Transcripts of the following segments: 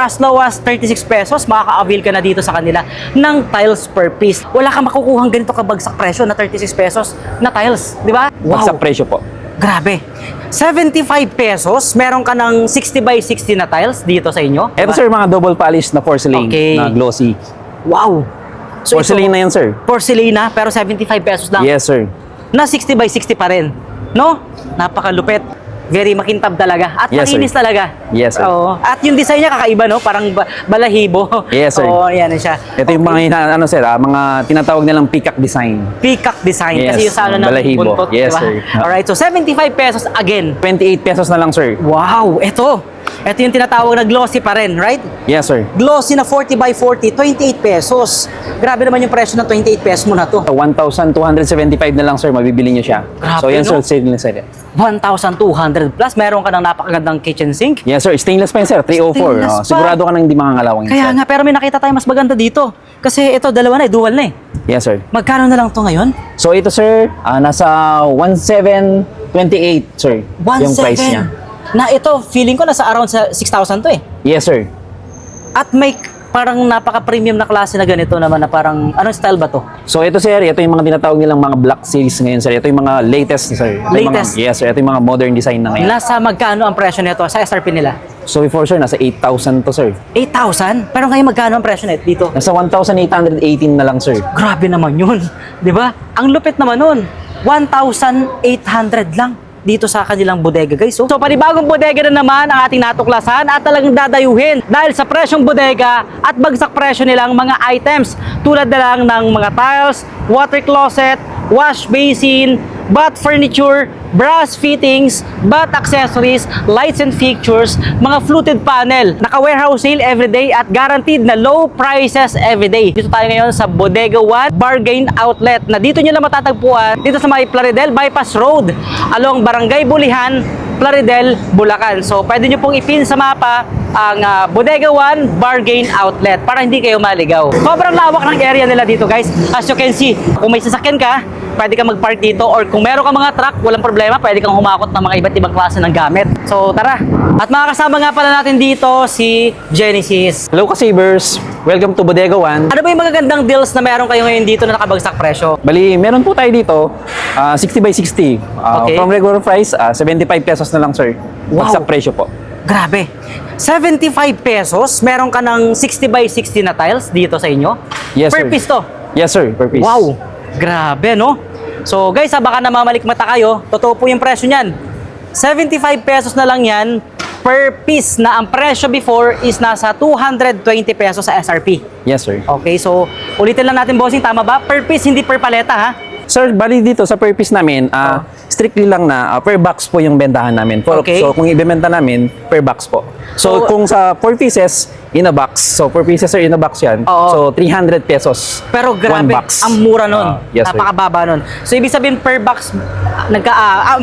as low as 36 pesos, makaka-avail ka na dito sa kanila ng tiles per piece. Wala kang makukuhang ganito kabagsak presyo na 36 pesos na tiles, di ba? Bagsak presyo po. Grabe. 75 pesos, meron ka ng 60 by 60 na tiles dito sa inyo. Ito sir, mga double polish na porcelain Okay. na glossy. Wow. So Porcelain ito, na yan sir. porcelain na, pero 75 pesos lang. Yes sir. Na 60 by 60 pa rin. No? Napakalupit. Very makintab talaga. At Yes, makinis sir. talaga. Yes, sir. Oo. At yung design niya kakaiba, no? Parang balahibo. Yes, sir. Oo, yan siya. Ito yung mga ano sir, mga tinatawag nilang peacock design. Peacock design. Yes, Kasi yung sa ano ng balahibo. buntot. Yes, diba? sir. Alright, so 75 pesos again. 28 pesos na lang sir. Wow, ito. Ito yung tinatawag na glossy pa rin, right? Yes sir. Glossy na 40 by 40, 28 pesos. Grabe naman yung presyo ng 28 pesos mo na to. 1,275 na lang sir, mabibili niyo siya. Grabe, So yan no? sir, sale na sir. 1,200 plus. Meron ka ng napakagandang kitchen sink. Yes sir, stainless pa yan sir, 304. Stainless pa. Sigurado ka nang hindi mangangalawang yan, Kaya sir. nga, pero may nakita tayo mas maganda dito. Kasi ito, dalawa na dual na Yes sir. Magkano na lang to ngayon? So ito sir, nasa 1,728 sir, yung price niya. Na ito, feeling ko nasa around sa 6,000 to Yes sir. At may parang napaka-premium na klase na ganito naman na parang, anong style ba to? So ito sir, ito yung mga tinatawag nilang mga black series ngayon sir. Ito yung mga latest sir. Ito yung Latest? Yes sir, ito yung mga modern design na ngayon. Nasa magkano ang presyo nito sa SRP nila? So before sir, nasa 8,000 to sir. 8,000? Pero ngayon magkano ang presyo nito dito? Nasa 1,818 na lang sir. Grabe naman yun. Di ba? Ang lupit naman nun. 1,800 lang dito sa kanilang bodega, guys. So panibagong bodega na naman ang ating natuklasan at talagang dadayuhin dahil sa presyong bodega at bagsak presyo nilang mga items tulad na lang ng mga tiles, water closet, wash basin, bath furniture, brass fittings, bath accessories, lights and fixtures, mga fluted panel, naka-warehouse sale everyday at guaranteed na low prices everyday. Dito tayo ngayon sa Bodega 1 Bargain Outlet na dito nyo lang matatagpuan dito sa may Plaridel Bypass Road along Barangay Bulihan, Plaridel, Bulacan. So pwede nyo pong ipin sa mapa ang Bodega 1 Bargain Outlet para hindi kayo maligaw. Sobrang lawak ng area nila dito, guys. As you can see, kung may sasakyan ka, pwede kang mag-park dito, or kung meron kang mga truck, walang problema, pwede kang humakot ng mga iba't ibang klase ng gamit. So tara. At makakasama nga pala natin dito si Genesis. Hello ka-savers! Welcome to Bodega 1. Ano ba yung magagandang deals na meron kayo ngayon dito na nakabagsak presyo? Bali, meron po tayo dito, 60 by 60. Okay. From regular price, 75 pesos na lang sir. Wow. Bagsak presyo po. Grabe. 75 pesos, meron ka ng 60 by 60 na tiles dito sa inyo? Yes Per sir. piece to? Yes sir, per piece. Wow! Grabe, no? So guys, baka namamalikmata kayo, totoo po yung presyo niyan. 75 pesos na lang yan per piece na ang presyo before is nasa 220 pesos sa SRP. Yes sir. Okay, so ulitin lang natin, bossing, tama ba? Per piece, hindi per paleta, ha? Sir, bali dito sa per piece namin, strictly lang na per box po yung bentahan namin. Okay. So kung ibebenta namin, per box po. So, So, kung sa 4 pieces in a box, so 4 pieces sir in a box yan. Oo. So 300 pesos. Pero grabe, one box. ang mura nun. Yes sir. Napakababa nun. So ibig sabihin per box,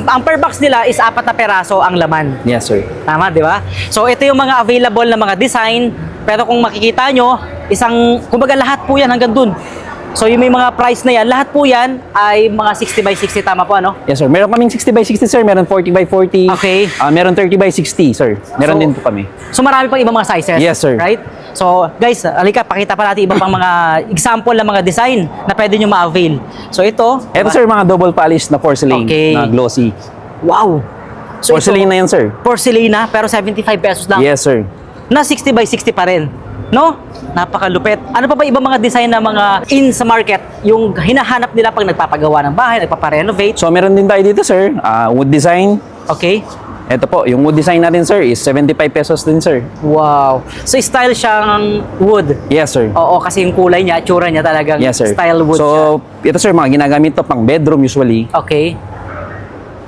ang per box nila is 4 na peraso ang laman. Yes sir. Tama, di ba? So ito yung mga available na mga design, pero kung makikita nyo, kumbaga lahat po yan hanggang dun. So yung may mga price na yan, lahat po yan ay mga 60 by 60, tama po, ano? Yes sir. Meron kaming 60 by 60 sir, meron 40 by 40. Okay. Meron 30 by 60 sir. Meron So, din po kami. So marami pang ibang mga sizes. Yes, sir. Right? So guys, halika, pakita pa natin iba pang mga example ng mga design na pwede nyo ma-avail. So ito. Ito sir, mga double polish na porcelain Okay. na glossy. Wow! So Porcelain ito, na yan sir. porcelain na, pero 75 pesos lang. Yes sir. Na 60 by 60 pa rin. No? Napakalupit. Ano pa ba ibang mga design na mga in sa market yung hinahanap nila pag nagpapagawa ng bahay, nagpaparenovate? So meron din tayo dito sir, wood design. Okay? Ito po, yung wood design natin sir is 75 pesos din sir. Wow. So style siyang wood. Yes sir. Oo, kasi yung kulay niya, tsura niya talagang Yes sir. style wood siya. So ito sir, mga ginagamit to pang bedroom usually. Okay.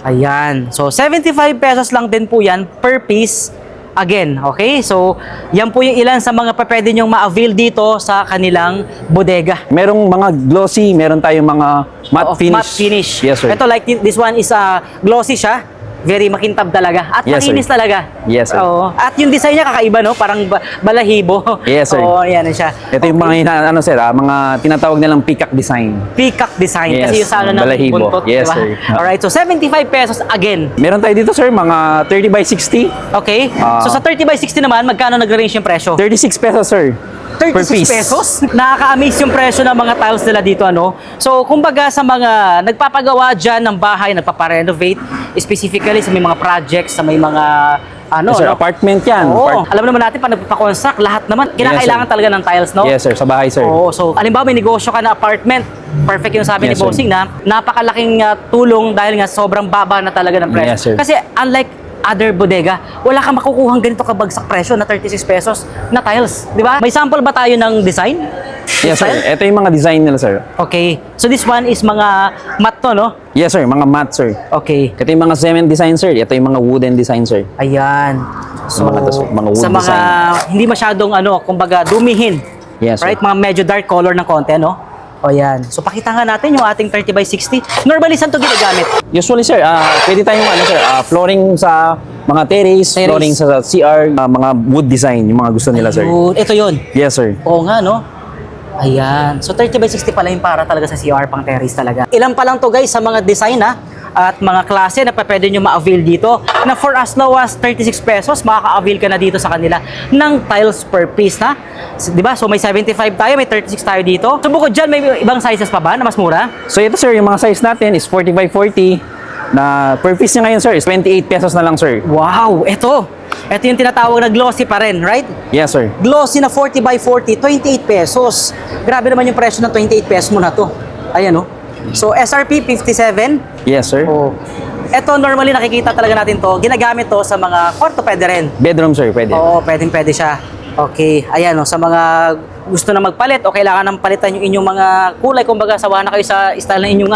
Ayan. So 75 pesos lang din po yan per piece. Again, okay? So, yan po yung ilan sa mga pwede nyong ma-avail dito sa kanilang bodega. Merong mga glossy, meron tayong mga matte Oo, finish. matte finish. Yes sir. Ito, like this one is glossy siya. Very makintab talaga. At Yes, sir. makinis talaga. Yes, sir. Oo. At yung design niya kakaiba, no? Parang balahibo. Yes, sir. Oo, yan siya. Ito yung mga sir, mga tinatawag nilang peacock design. Peacock design. Yes, Kasi yung sa ano ng balahibo. buntot. Yes, diba? sir. Alright, so 75 pesos again. Meron tayo dito sir, mga 30 by 60. Okay? Ah. So sa 30 by 60 naman, magkano nag-range yung presyo? 36 pesos sir. 36 per piece. pesos? Nakaka-amaze yung presyo ng mga tiles nila dito, ano? So, kumbaga sa mga nagpapagawa dyan ng bahay, nagpaparenovate, specifically sa may mga projects, sa may mga ano, Yes, sir, no? apartment yan. Oo. Alam naman natin, pag nagpapaconstruct, lahat naman, kinakailangan sir. talaga ng tiles, no? Yes sir, sa bahay sir. Oo, so alimbawa may negosyo ka na apartment, perfect yung sabi ni Yes, sir. Bossing na napakalaking tulong dahil nga sobrang baba na talaga ng presyo. Yes, sir. Kasi unlike other bodega, wala kang makukuhang ganito kabagsak presyo na 36 pesos na tiles, di ba? May sample ba tayo ng design? Yes sir, Style? ito yung mga design nila sir. Okay. So this one is mga matte to, no? Yes sir, mga matte sir. Okay. Ito yung mga cement design sir, ito yung mga wooden design sir. Ayan. So, Mga wood sa mga design. hindi masyadong kumbaga dumihin. Yes, sir. Right? Mga medyo dark color ng konti, no? O yan. So pakita nga natin yung ating 30 by 60. Normally, saan to ginagamit? Usually sir, pwede tayong flooring sa mga terrace, Terrace. flooring sa CR, mga wood design, yung mga gusto nila sir. Ayun. Ito yun. Yes sir. Oo nga, no? Ayan. So 30 by 60 pala yung para talaga sa CR pang terrace talaga. Ilan pa lang to guys sa mga design at mga klase na pwede nyo ma-avail dito na for as low as 36 pesos, makaka-avail ka na dito sa kanila ng tiles per piece na. Di ba? So may 75 tayo, may 36 tayo dito. So bukod dyan, may ibang sizes pa ba na mas mura? So ito sir, yung mga size natin is 40 by 40 na per piece niya ngayon sir is 28 pesos na lang sir. Wow! Ito yung tinatawag na glossy pa rin, right? Yes sir. Glossy na 40 by 40, 28 pesos. Grabe naman yung presyo ng 28 pesos mo na to. Ayan, oh. So SRP 57. Yes sir. Oh. Ito normally nakikita talaga natin to. Ginagamit to sa mga kwarto pwede rin. Bedroom sir, pwede. Oo, pwede siya. Okay, ayan sa mga gusto na magpalit o kailangan nang palitan yung inyong mga kulay, kumbaga sawa na kayo sa style ng inyong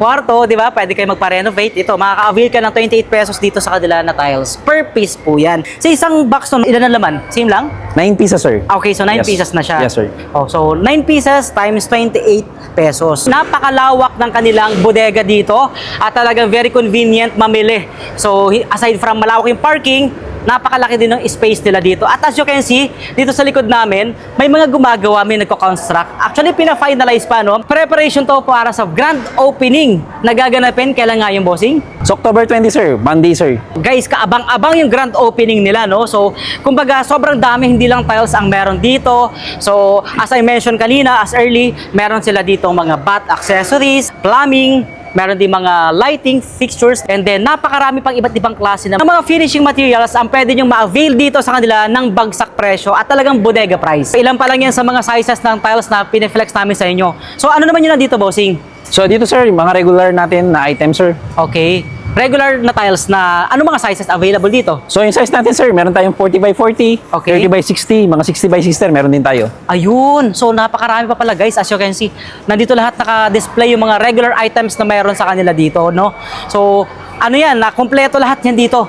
kwarto, di ba? Pwede kayo magpa-renovate. Ito, makaka-avail ka ng 28 pesos dito sa kanila na tiles. Per piece po yan. Sa isang box nun, ilan ang laman? Same lang? 9 pieces sir. Okay, so 9 Yes. pieces na siya. Yes sir. Oh, so 9 pieces times 28 pesos. Napakalawak ng kanilang bodega dito at talagang very convenient mamili. So aside from malawak yung parking, napakalaki din ng space nila dito. At as you can see, dito sa likod namin, may mga gumagawa, may nagko-construct. Actually, pina-finalize pa, no? Preparation to para sa grand opening na gaganapin. Kailan nga yung bossing? So October 20 sir, Monday sir. Guys, kaabang-abang yung grand opening nila, no? So, kumbaga, sobrang dami, hindi lang tiles ang meron dito. So, as I mentioned kanina, as early, meron sila dito mga bath accessories, plumbing, meron din mga lighting, fixtures, and then napakarami pang iba't ibang klase ng mga finishing materials ang pwede nyong ma-avail dito sa kanila ng bagsak presyo at talagang bodega price. Ilan pa lang yan sa mga sizes ng tiles na piniflex namin sa inyo. So, ano naman yun nandito, bossing? So dito sir, yung mga regular natin na item sir. Okay. Regular na tiles na ano mga sizes available dito? So yung size natin sir, meron tayong 40 by 40, Okay. 30 by 60, mga 60 by 60 meron din tayo. Ayun. So, napakarami pa pala guys. As you can see, nandito lahat naka-display yung mga regular items na meron sa kanila dito, no? So, ano yan, kompleto lahat yan dito.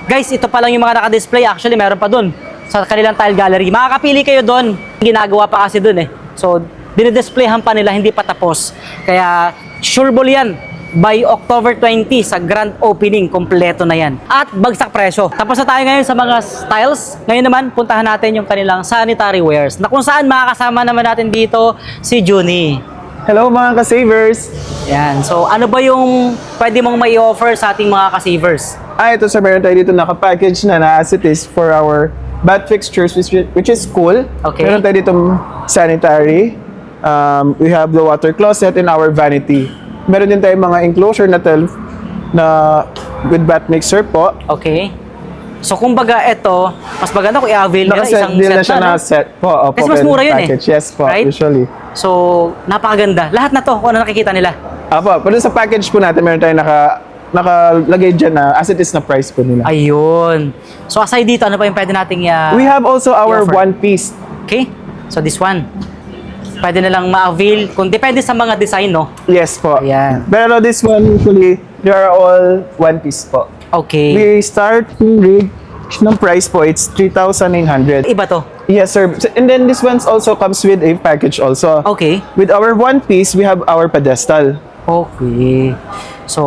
Guys, ito pa lang yung mga naka-display. Actually, meron pa dun sa kanilang tile gallery. Makakapili kayo dun. Ginagawa pa kasi dun eh. So, dinidisplayan pa nila, hindi pa tapos. Kaya, sureball yan. By October 20 sa grand opening, kompleto na yan. At bagsak presyo. Tapos na tayo ngayon sa mga styles. Ngayon naman, puntahan natin yung kanilang sanitary wares. Na kung saan makakasama naman natin dito si Junie. Hello mga ka-savers! Yan. So, ano ba yung pwede mong may offer sa ating mga ka-savers? Ito sir, meron tayo dito naka-package na as it is for our bath fixtures which is cool. Okay. Meron tayo dito sanitary. We have the water closet and our vanity. Meron din tayong mga enclosure na with bath mixer po. Okay. So, kumbaga, ito, mas maganda kung i-avail nila isang Din na set siya na, no? na-set po. Opo, Kasi mas pwede mura yun package. Yes po, Right? usually. So, napakaganda. Lahat na to, kung ano nakikita nila. Pero sa package po natin, meron tayong nakalagay dyan na as it is na price po nila. Ayun. So, aside dito, ano pa yung pwede nating We have also our i-offer? one piece. Okay? So, this one. Pwede nilang ma-avail kung depende sa mga design, no? Yes po. Ayan. Pero this one, usually, they are all one piece po. Okay. We start with ng price po, it's 3,900. Iba to. Yes, sir. And then this one also comes with a package also. Okay. With our one piece, we have our pedestal. Okay. So,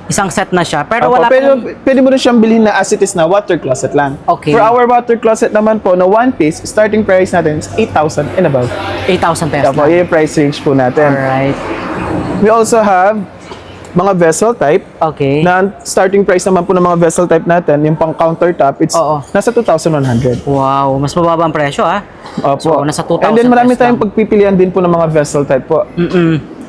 isang set na siya. Pero Opo, wala pero pang... pwede mo rin siyang bilhin na as it is na water closet lang. Okay. For our water closet naman po, na one piece, starting price natin is 8,000 and above. 8,000 pesos Opo, na. yun yung price range po natin. Alright. We also have mga vessel type. Okay. Na starting price naman po ng mga vessel type natin, yung pang countertop, it's Oo. nasa 2,100. Wow, mas mababa ang presyo ah. Opo. So, nasa 2,000 And then marami pesos tayong lang. pagpipilian din po ng mga vessel type po.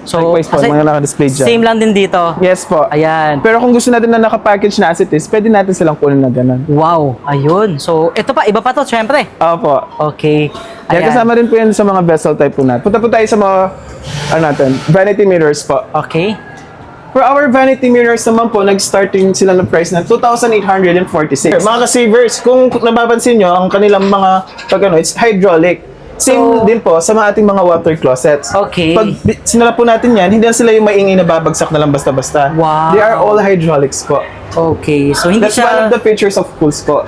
So, Likewise po, kasi mga naka-display dyan. same lang din dito. Yes po. Ayan. Pero kung gusto natin na naka-package na as it is, pwede natin silang kunin na ganun. Wow, ayun. So, ito pa, iba pa to, syempre. Opo. Okay. Yan, kasama rin po yan sa mga vessel type po natin. Punta po tayo sa mga, ano natin, vanity mirrors po. Okay. For our vanity mirrors naman po, nag-starting sila ng price na 2,846. Mga ka-savers, kung napapansin nyo, ang kanilang mga, it's hydraulic. Same So- din po sa mga ating mga water closets. Okay. Pag sinala po natin yan, hindi na sila yung maingay na babagsak na lang basta-basta. Wow. They are all hydraulics po. Okay. So, hindi That's one of siya the features of pools po.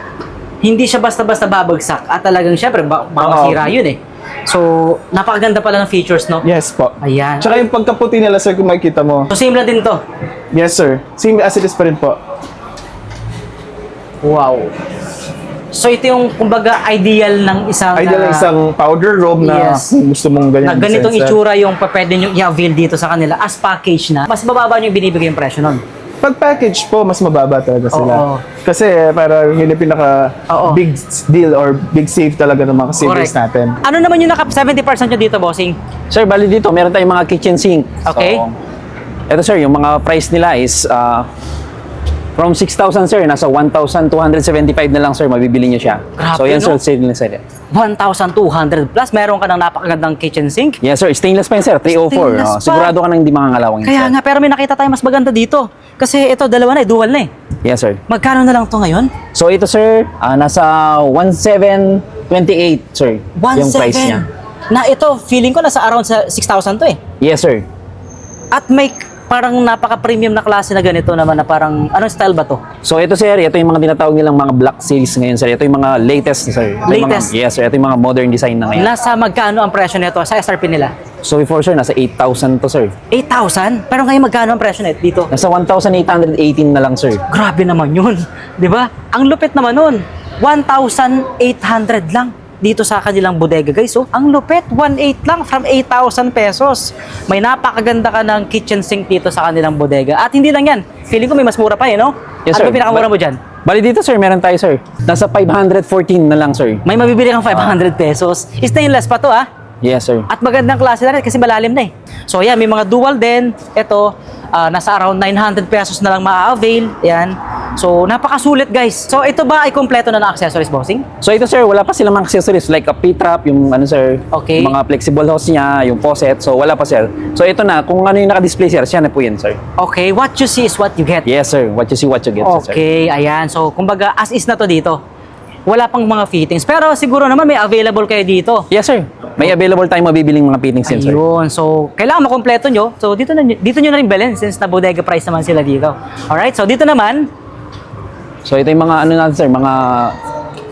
basta-basta babagsak at talagang syempre baka masira yun eh. So, napakaganda pala ng features, no? Yes po. Ayan. Tsaka yung pagkaputi nila, sir, kung makikita mo. So, same lang din to. Yes, sir. Same as it is pa rin po. Wow. So, ito yung, kumbaga, ideal ng isang... Ideal ng isang powder robe na Yes. kung gusto mong ganyan. na ganitong design, sir. itsura yung pwede nyo i-avail dito sa kanila as package na. Mas mababa nyo yung binibigay yung presyo nun. Pag package po, mas mababa talaga sila. Oo. Kasi para yun yung pinaka Oo. big deal or big save talaga ng mga savers Correct. natin. Ano naman yung naka 70% nyo dito, bossing? Sir, bali dito, meron tayong mga kitchen sink. Okay. So, ito sir, yung mga price nila is from 6,000 sir, nasa 1,275 na lang sir, mabibili nyo siya. Grabe, so yan no? sir, sale na sir. 1,200 plus. Meron ka ng napakagandang kitchen sink. Yes sir, stainless pa yun sir, 304. Stainless pa. Sigurado ka nang hindi mangangalawang yun, Kaya sir. nga, pero may nakita tayo mas maganda dito. Kasi ito, dalawa na eh, dual na eh. Yes sir. Magkano na lang to ngayon? So ito sir, nasa 1,728 sir, yung price niya. Na ito, feeling ko nasa around sa 6,000 to eh. Yes sir. At may parang napaka-premium na klase na ganito naman na parang, anong style ba to? So ito sir, ito yung mga tinatawag nilang mga black series ngayon sir. Ito yung mga latest sir. Ito yung Latest? Mga, yes sir, ito yung mga modern design na ngayon. Nasa magkano ang presyo nito sa SRP nila? So before sir, nasa 8,000 to sir. 8,000? Pero ngayon magkano ang presyo nito dito? Nasa 1,818 na lang sir. Grabe naman yun. 'Di ba? Ang lupit naman nun. 1,800 lang dito sa kanilang bodega, guys. So, ang lupit, 1,800 lang from 8,000 pesos. May napakaganda ka ng kitchen sink dito sa kanilang bodega. At hindi lang yan. Feeling ko may mas mura pa eh, no? Yes, Ano sir. ba pinakamura mo dyan? Bali dito sir, meron tayo sir. Nasa 514 na lang sir. May mabibili kang 500 pesos. Stainless pa to, ah. Yes sir. At magandang klase na rin kasi malalim na eh. So yan, may mga dual din. Ito, nasa around 900 pesos na lang ma-avail. Yan. So, napakasulit guys. So, ito ba ay kompleto na ng accessories, bossing? So ito sir, wala pa silang mga accessories like a P-trap, yung ano sir, Okay. yung mga flexible hose niya, yung faucet. So wala pa sir. So ito na, kung ano yung naka-display sir, siya na po yan sir. Okay, what you see is what you get. Yes sir, what you see, what you get sir. Okay, ayan. So, kumbaga, as is na to dito. Wala pang mga fittings. Pero siguro naman may available kayo dito. Yes sir, may available tayong mabibiling mga fittings yan sir. Ayun. So, kailangan makompleto nyo. So, dito nyo na rin bilhin since na bodega price naman sila dito. Alright, so dito naman, So ito yung mga ano natin sir, mga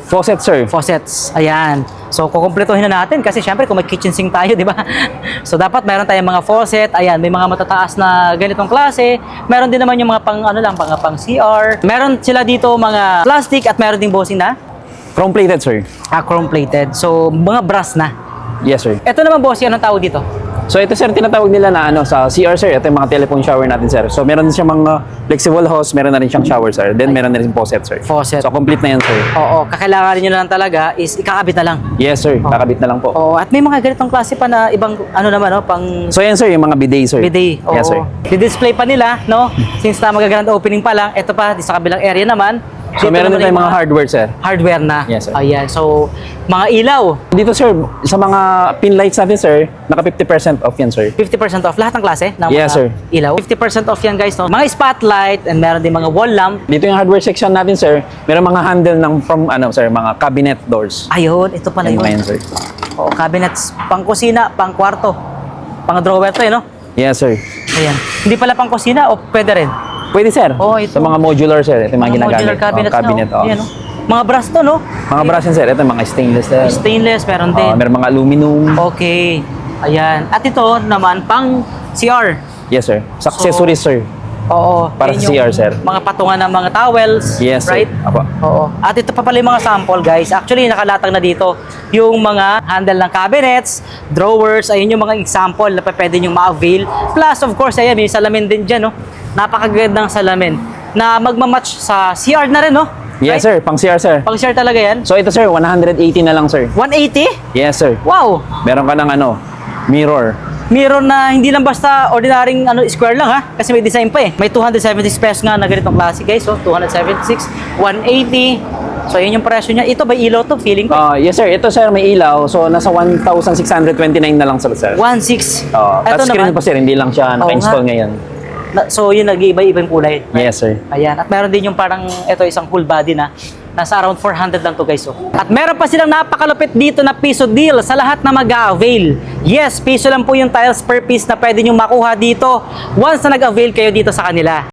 faucet sir. faucets. Ayan. So, kukumpletuhin na natin kasi syempre kung may kitchen sink tayo, di ba? So, dapat meron tayong mga faucet. Ayan, may mga matataas na ganitong klase. Meron din naman yung mga pang CR. Meron sila dito mga plastic at meron ding bossing na Chrome plated sir. chrome plated. So, mga brass na. Yes sir. Ito naman bossing, anong tawag dito? So ito sir, tinatawag nila na ano sa CR sir, ito yung mga telephone shower natin sir. So meron din siyang mga flexible hose, meron na rin siyang shower sir. Then meron na rin faucet sir. Faucet. So complete na yan sir. Oo, kakailanganin nyo na lang talaga is ikakabit na lang. Yes sir, kakabit na lang po. Oo, at may mga ganitong klase pa na ibang ano naman, no, pang So yan sir, yung mga bidet sir. bidet. Oo. Yes sir. Di-display pa nila, no? Since na mag-grand opening pa lang, ito pa, di sa kabilang area naman. So Dito meron naman din tayong yung mga hardware sir. hardware na. Yes, sir. Ayan, so mga ilaw, Dito sir, sa mga pin lights natin sir, naka 50% off yan sir. 50% off lahat ng klase ng Yes, mga sir. ilaw. 50% off yan guys, no? Mga spotlight and meron din mga wall lamp. Dito yung hardware section natin sir, meron mga handle ng from ano sir, mga cabinet doors. Ayun, ito pala Yan mga yun. yan sir. Oo, cabinets, pang kusina, pang kwarto, pang drawer to eh, no? Yes sir. Ayan. Hindi pala pang kusina o pwede rin? Pwede sir. Oh, ito. Sa mga modular sir, ito yung mga ginagamit. modular cabinets, cabinet, no? oh. Ayan, no? Mga brass to, no? Mga brush yan sir, ito mga stainless sir. Stainless, meron din. Meron mga aluminum. Okay. Ayan. At ito naman, pang CR. Yes sir. Sa accessories sir. Oo. Para Yun sa CR, sir. Mga patungan ng mga towels. Yes, sir. Right? Apo. Oo. At ito pa pala yung mga sample, guys. Actually, nakalatag na dito yung mga handle ng cabinets, drawers, ayun yung mga example na pwede nyo ma-avail. Plus, of course, ayan, may salamin din dyan, no? Napakagandang salamin na magmamatch sa CR na rin, no? Yes, sir. Pang CR, sir. Pang CR talaga yan. So ito, sir, 180 na lang, sir. 180? Yes, sir. Wow! Meron ka ng mirror. Mirror na hindi lang basta ordinaryong square lang, ha? Kasi may design pa eh. May 276 pesos nga na ganitong klase, guys. So, 276, 180. So, yun yung presyo niya. Ito ba ilaw to? Feeling ko. Yes, sir. Ito, sir, may ilaw. So, nasa 1,629 na lang, sir. 1.6. Touchscreen po, sir. Hindi lang siya naka-install nga. ngayon. So, yun, nag-iiba-iba yung kulay. Yes, sir. Ayan. At meron din yung parang, ito, isang full body na. Nasa around 400 lang to, guys. Oh. At meron pa silang napakalupit dito na piso deal sa lahat na mag-a-avail. Yes, piso lang po yung tiles per piece na pwede nyo makuha dito once na nag-avail kayo dito sa kanila.